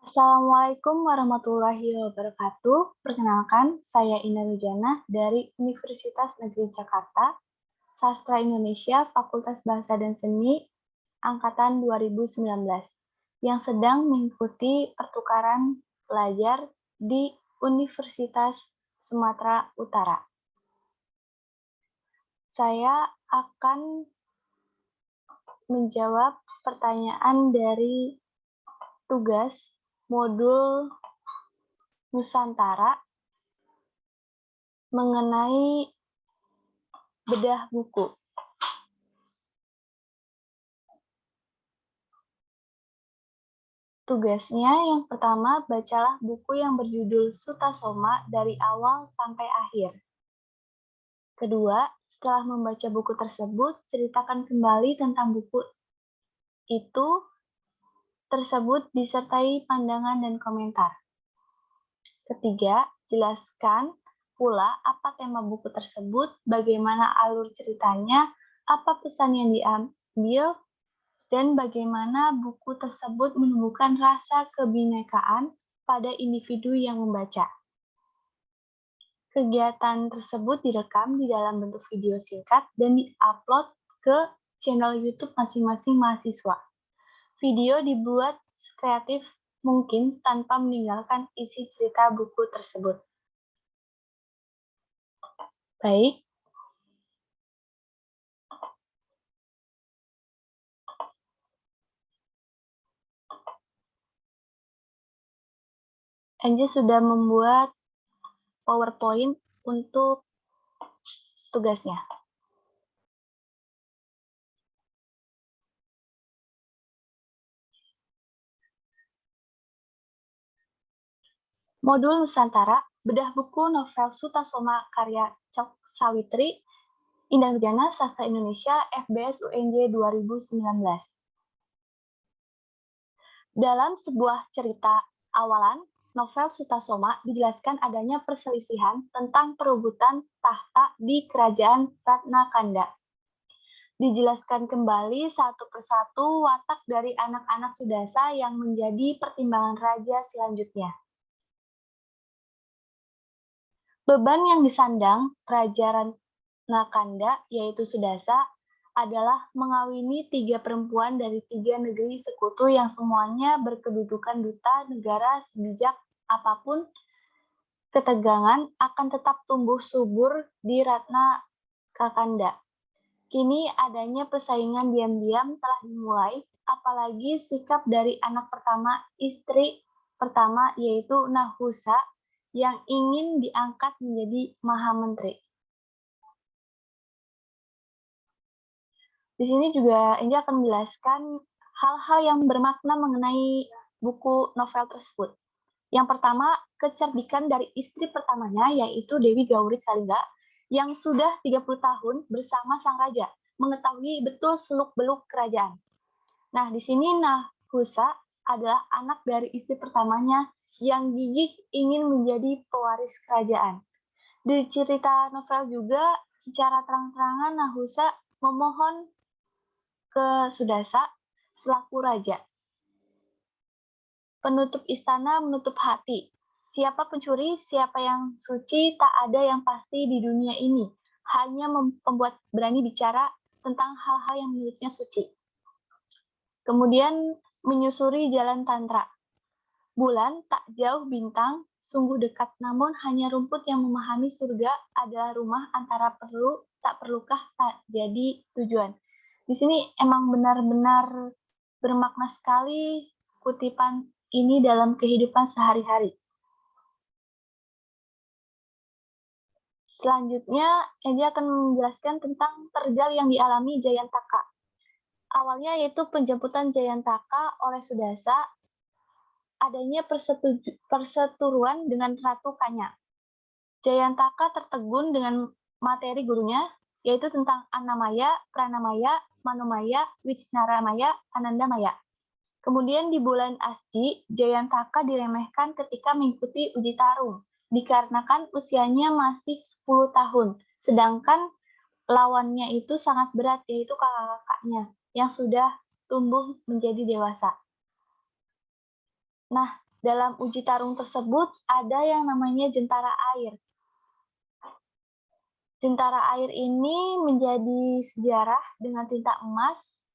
Assalamualaikum warahmatullahi wabarakatuh. Perkenalkan, saya Ina Rujana dari Universitas Negeri Jakarta, Sastra Indonesia, Fakultas Bahasa dan Seni, Angkatan 2019, yang sedang mengikuti pertukaran pelajar di Universitas Sumatera Utara. Saya akan menjawab pertanyaan dari tugas modul Nusantara mengenai bedah buku. Tugasnya yang pertama, bacalah buku yang berjudul Sutasoma dari awal sampai akhir. Kedua, setelah membaca buku tersebut, ceritakan kembali tentang buku itu tersebut disertai pandangan dan komentar. Ketiga, jelaskan pula apa tema buku tersebut, bagaimana alur ceritanya, apa pesan yang diambil, dan bagaimana buku tersebut menumbuhkan rasa kebinekaan pada individu yang membaca. Kegiatan tersebut direkam di dalam bentuk video singkat dan diupload ke channel YouTube masing-masing mahasiswa. Video dibuat sekreatif mungkin tanpa meninggalkan isi cerita buku tersebut. Baik, Anja sudah membuat PowerPoint untuk tugasnya. Modul Nusantara, bedah buku novel Sutasoma karya Cok Sawitri, Indah Widyana, Sastra Indonesia, FBS UNJ 2019. Dalam sebuah cerita awalan, novel Sutasoma dijelaskan adanya perselisihan tentang perebutan tahta di Kerajaan Ratnakanda. Dijelaskan kembali satu persatu watak dari anak-anak Sudasa yang menjadi pertimbangan raja selanjutnya. Beban yang disandang Raja Ratnakanda, yaitu Sudasa, adalah mengawini 3 perempuan dari 3 negeri sekutu yang semuanya berkedudukan duta negara. Sebijak apapun ketegangan akan tetap tumbuh subur di Ratnakanda. Kini adanya persaingan diam-diam telah dimulai, apalagi sikap dari anak pertama istri pertama, yaitu Nahusa, yang ingin diangkat menjadi Mahamenteri. Di sini juga Inja akan menjelaskan hal-hal yang bermakna mengenai buku novel tersebut. Yang pertama, kecerdikan dari istri pertamanya, yaitu Dewi Gauri Kalingga, yang sudah 30 tahun bersama sang raja, mengetahui betul seluk-beluk kerajaan. Nah, di sini Nahusa adalah anak dari istri pertamanya yang gigih ingin menjadi pewaris kerajaan. Di cerita novel juga secara terang-terangan Nahusa memohon ke Sudasa selaku raja. Penutup istana menutup hati. Siapa pencuri, siapa yang suci, tak ada yang pasti di dunia ini. Hanya membuat berani bicara tentang hal-hal yang menurutnya suci. Kemudian menyusuri jalan tantra. Bulan tak jauh bintang, sungguh dekat, namun hanya rumput yang memahami surga adalah rumah antara perlu, tak perlukah, tak jadi tujuan. Di sini emang benar-benar bermakna sekali kutipan ini dalam kehidupan sehari-hari. Selanjutnya, Edia akan menjelaskan tentang terjal yang dialami Jayantaka. Awalnya yaitu penjemputan Jayantaka oleh Sudasa, adanya perseteruan dengan Ratu Kanya. Jayantaka tertegun dengan materi gurunya, yaitu tentang Annamaya, Pranamaya, Manomaya, Wijnaramaya, Anandamaya. Kemudian di bulan Asji, Jayantaka diremehkan ketika mengikuti uji tarung, dikarenakan usianya masih 10 tahun, sedangkan lawannya itu sangat berat, yaitu kakak-kakaknya, yang sudah tumbuh menjadi dewasa. Nah, Dalam uji tarung tersebut ada yang namanya jentara air. Jentara air ini menjadi sejarah dengan tinta emas.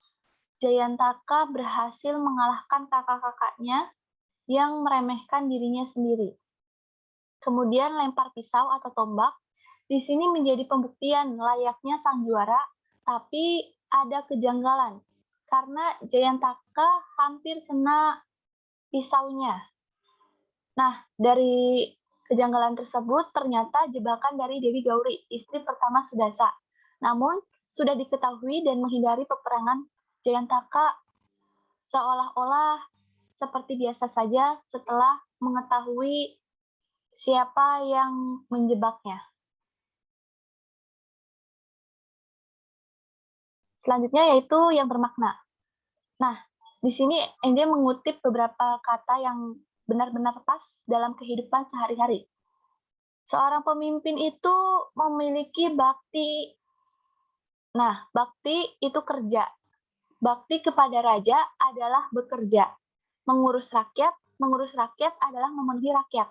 Jayantaka berhasil mengalahkan kakak-kakaknya yang meremehkan dirinya sendiri. Kemudian lempar pisau atau tombak. Di sini menjadi pembuktian layaknya sang juara, tapi ada kejanggalan karena Jayantaka hampir kena pisaunya. Nah, dari kejanggalan tersebut ternyata jebakan dari Dewi Gauri, istri pertama Sudasa. Namun, sudah diketahui dan menghindari peperangan, Jayantaka seolah-olah seperti biasa saja setelah mengetahui siapa yang menjebaknya. Selanjutnya yaitu yang bermakna. Nah, di sini NJ mengutip beberapa kata yang benar-benar pas dalam kehidupan sehari-hari. Seorang pemimpin itu memiliki bakti. Nah, bakti itu kerja. Bakti kepada raja adalah bekerja. Mengurus rakyat adalah memenuhi rakyat.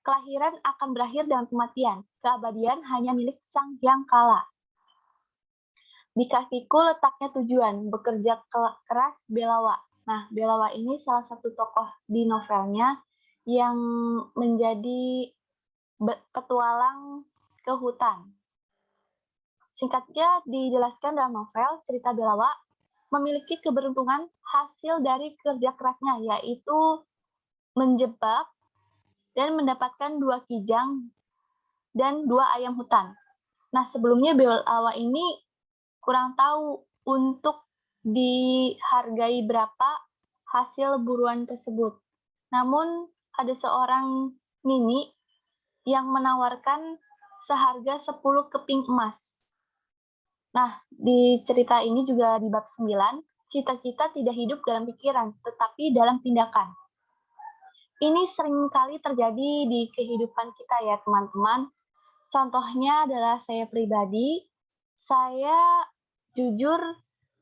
Kelahiran akan berakhir dengan kematian. Keabadian hanya milik Sang Hyang Kala. Di kakiku letaknya tujuan, bekerja keras Belawa. Nah, Belawa ini salah satu tokoh di novelnya yang menjadi petualang ke hutan. Singkatnya dijelaskan dalam novel, cerita Belawa memiliki keberuntungan hasil dari kerja kerasnya, yaitu menjebak dan mendapatkan 2 kijang dan 2 ayam hutan. Nah, sebelumnya Belawa ini kurang tahu untuk dihargai berapa hasil buruan tersebut. Namun, ada seorang nini yang menawarkan seharga 10 keping emas. Nah, di cerita ini juga di bab 9, cita-cita tidak hidup dalam pikiran, tetapi dalam tindakan. Ini seringkali terjadi di kehidupan kita ya, teman-teman. Contohnya adalah saya pribadi, saya jujur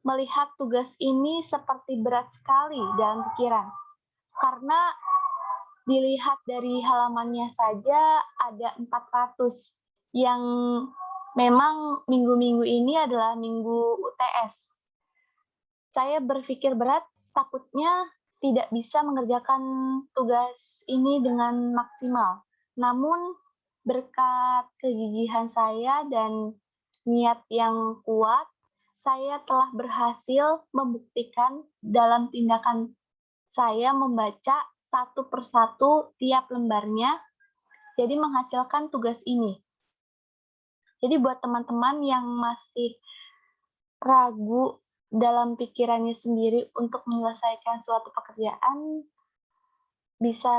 melihat tugas ini seperti berat sekali dalam pikiran. Karena dilihat dari halamannya saja ada 400 yang memang minggu-minggu ini adalah minggu UTS. Saya berpikir berat, takutnya tidak bisa mengerjakan tugas ini dengan maksimal. Namun, berkat kegigihan saya dan niat yang kuat, saya telah berhasil membuktikan dalam tindakan saya membaca satu persatu tiap lembarnya, jadi menghasilkan tugas ini. Jadi buat teman-teman yang masih ragu dalam pikirannya sendiri untuk menyelesaikan suatu pekerjaan, bisa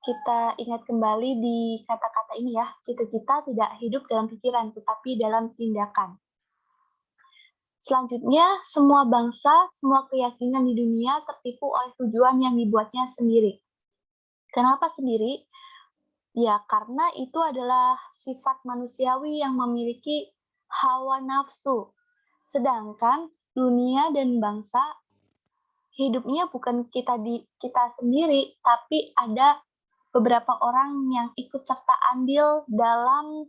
kita ingat kembali di kata-kata ini ya, cita-cita tidak hidup dalam pikiran, tetapi dalam tindakan. Selanjutnya, semua bangsa, semua keyakinan di dunia tertipu oleh tujuan yang dibuatnya sendiri. Kenapa sendiri? Ya, karena itu adalah sifat manusiawi yang memiliki hawa nafsu. Sedangkan dunia dan bangsa hidupnya bukan kita sendiri, tapi ada beberapa orang yang ikut serta andil dalam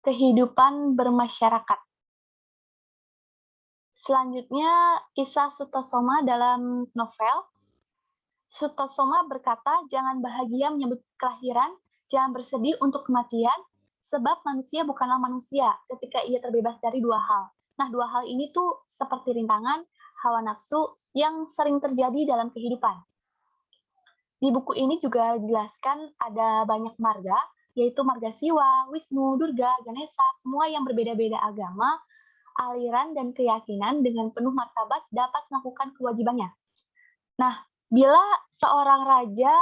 kehidupan bermasyarakat. Selanjutnya, kisah Sutasoma dalam novel. Sutasoma berkata, jangan bahagia menyambut kelahiran, jangan bersedih untuk kematian, sebab manusia bukanlah manusia ketika ia terbebas dari 2 hal. Nah, 2 hal ini tuh seperti rintangan, hawa nafsu yang sering terjadi dalam kehidupan. Di buku ini juga dijelaskan ada banyak marga, yaitu marga Siwa, Wisnu, Durga, Ganesha, semua yang berbeda-beda agama, aliran, dan keyakinan dengan penuh martabat dapat melakukan kewajibannya. Nah, bila seorang raja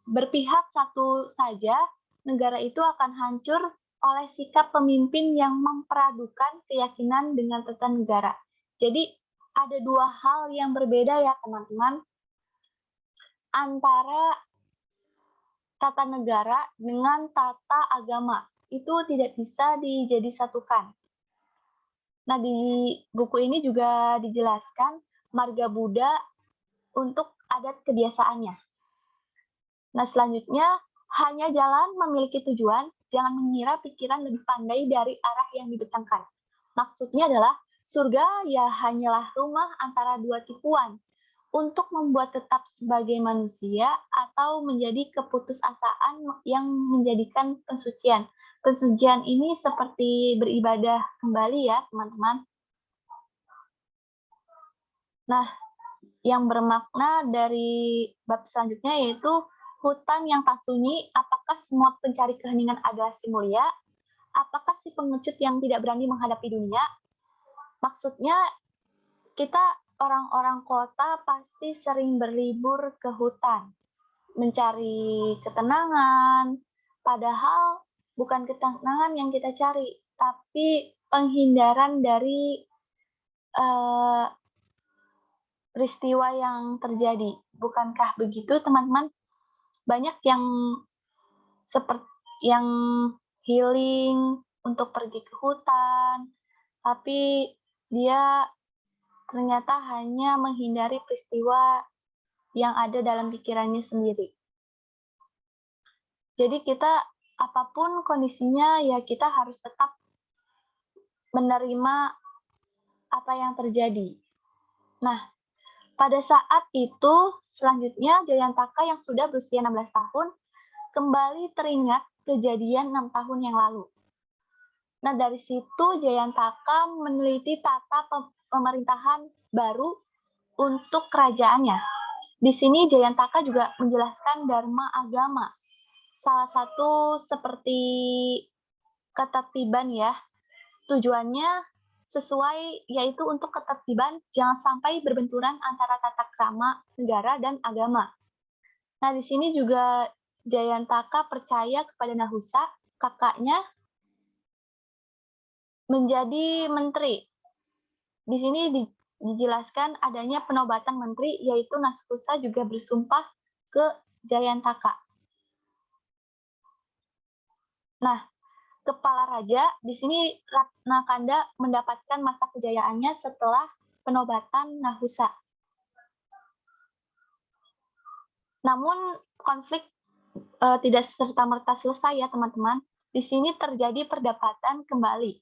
berpihak satu saja, negara itu akan hancur oleh sikap pemimpin yang memperadukan keyakinan dengan tata negara. Jadi, ada 2 hal yang berbeda ya, teman-teman, antara tata negara dengan tata agama. Itu tidak bisa dijadi-satukan. Nah, di buku ini juga dijelaskan marga Buddha untuk adat kebiasaannya. Nah, selanjutnya, hanya jalan memiliki tujuan, jangan mengira pikiran lebih pandai dari arah yang dibentangkan. Maksudnya adalah, surga ya hanyalah rumah antara dua tipuan, untuk membuat tetap sebagai manusia atau menjadi keputusasaan yang menjadikan pensucian. Pensucian ini seperti beribadah kembali ya, teman-teman. Nah, yang bermakna dari bab selanjutnya yaitu hutan yang tak sunyi, apakah semua pencari keheningan adalah si mulia? Apakah si pengecut yang tidak berani menghadapi dunia? Maksudnya, kita orang-orang kota pasti sering berlibur ke hutan, mencari ketenangan, padahal bukan ketenangan yang kita cari, tapi penghindaran dari peristiwa yang terjadi. Bukankah begitu, teman-teman? Banyak yang healing untuk pergi ke hutan, tapi dia ternyata hanya menghindari peristiwa yang ada dalam pikirannya sendiri. Jadi kita apapun kondisinya ya kita harus tetap menerima apa yang terjadi. Nah, pada saat itu selanjutnya Jayantaka yang sudah berusia 16 tahun kembali teringat kejadian 6 tahun yang lalu. Nah, dari situ Jayantaka meneliti tata pemerintahan baru untuk kerajaannya. Di sini Jayantaka juga menjelaskan dharma agama. Salah satu seperti ketertiban ya. Tujuannya sesuai yaitu untuk ketertiban jangan sampai berbenturan antara tata krama negara dan agama. Nah, di sini juga Jayantaka percaya kepada Nahusa, kakaknya, menjadi menteri. Di sini dijelaskan adanya penobatan menteri, yaitu Nahusa juga bersumpah ke Jayantaka. Nah, kepala raja, di sini Ratna Kanda mendapatkan masa kejayaannya setelah penobatan Nahusa. Namun, konflik tidak serta-merta selesai ya, teman-teman. Di sini terjadi perdebatan kembali.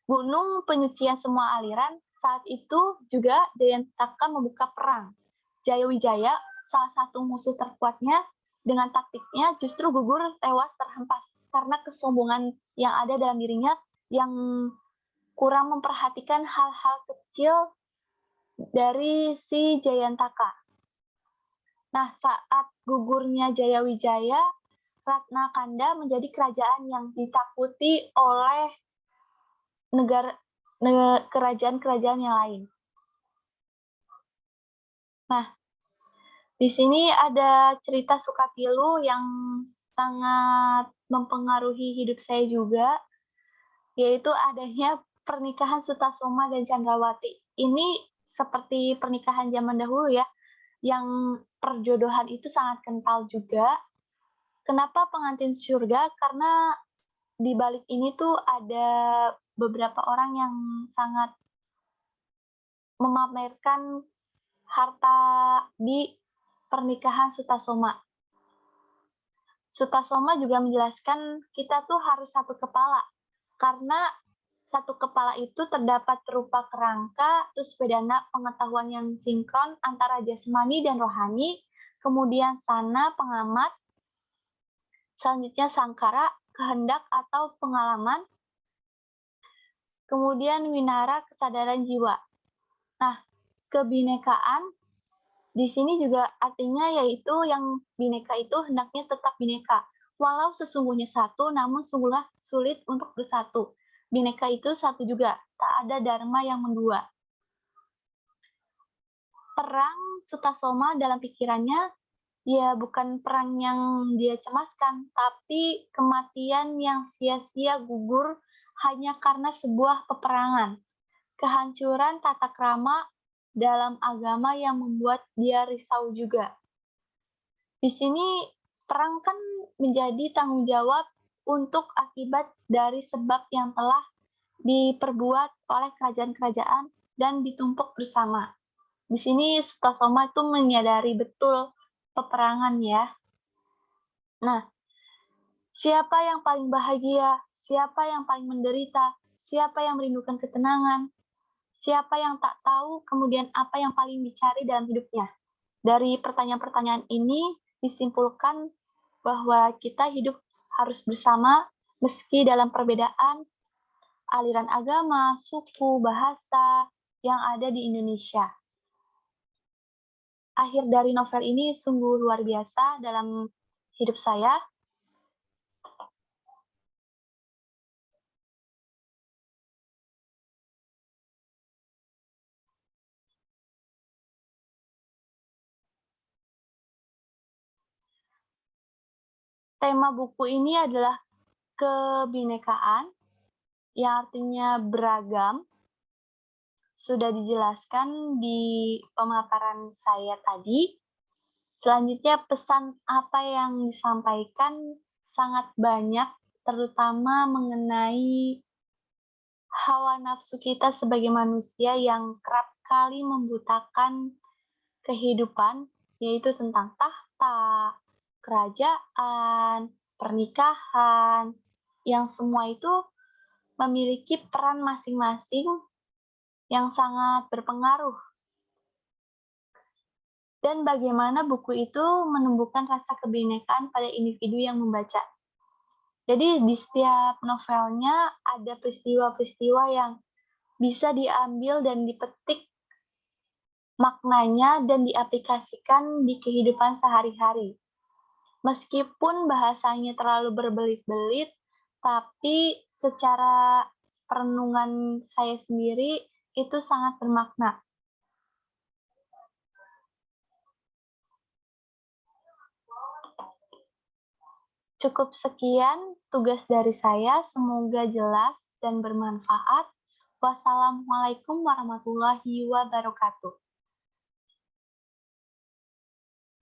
Gunung penyucian semua aliran, saat itu juga Jayantaka membuka perang. Jayawijaya, salah satu musuh terkuatnya, dengan taktiknya justru gugur tewas terhempas karena kesombongan yang ada dalam dirinya yang kurang memperhatikan hal-hal kecil dari si Jayantaka. Nah, saat gugurnya Jayawijaya, Ratna Kanda menjadi kerajaan yang ditakuti oleh kerajaan-kerajaan yang lain. Nah, di sini ada cerita Sukapilu yang sangat mempengaruhi hidup saya juga, yaitu adanya pernikahan Sutasoma dan Chandrawati. Ini seperti pernikahan zaman dahulu ya, yang perjodohan itu sangat kental juga. Kenapa pengantin surga? Karena di balik ini tuh ada beberapa orang yang sangat memamerkan harta di pernikahan Sutasoma. Sutasoma juga menjelaskan kita tuh harus satu kepala, karena satu kepala itu terdapat berupa kerangka, terus bedana pengetahuan yang sinkron antara jasmani dan rohani, kemudian sana pengamat, selanjutnya sangkara, kehendak atau pengalaman, kemudian winara, kesadaran jiwa. Nah, kebinekaan di sini juga artinya yaitu yang bineka itu hendaknya tetap bineka. Walau sesungguhnya satu, namun sungguhlah sulit untuk bersatu. Bineka itu satu juga, tak ada dharma yang mendua. Perang Sutasoma dalam pikirannya, ya bukan perang yang dia cemaskan, tapi kematian yang sia-sia gugur hanya karena sebuah peperangan. Kehancuran tata krama dalam agama yang membuat dia risau juga. Di sini perang kan menjadi tanggung jawab untuk akibat dari sebab yang telah diperbuat oleh kerajaan-kerajaan dan ditumpuk bersama. Di sini Sutasoma itu menyadari betul peperangan ya. Nah, siapa yang paling bahagia? Siapa yang paling menderita? Siapa yang merindukan ketenangan? Siapa yang tak tahu kemudian apa yang paling dicari dalam hidupnya? Dari pertanyaan-pertanyaan ini disimpulkan bahwa kita hidup harus bersama meski dalam perbedaan aliran agama, suku, bahasa yang ada di Indonesia. Akhir dari novel ini sungguh luar biasa dalam hidup saya. Tema buku ini adalah kebinekaan, yang artinya beragam, sudah dijelaskan di pemaparan saya tadi. Selanjutnya pesan apa yang disampaikan sangat banyak, terutama mengenai hawa nafsu kita sebagai manusia yang kerap kali membutakan kehidupan, yaitu tentang tahta, kerajaan, pernikahan, yang semua itu memiliki peran masing-masing yang sangat berpengaruh. Dan bagaimana buku itu menumbuhkan rasa kebinekaan pada individu yang membaca. Jadi di setiap novelnya ada peristiwa-peristiwa yang bisa diambil dan dipetik maknanya dan diaplikasikan di kehidupan sehari-hari. Meskipun bahasanya terlalu berbelit-belit, tapi secara perenungan saya sendiri itu sangat bermakna. Cukup sekian tugas dari saya, semoga jelas dan bermanfaat. Wassalamualaikum warahmatullahi wabarakatuh.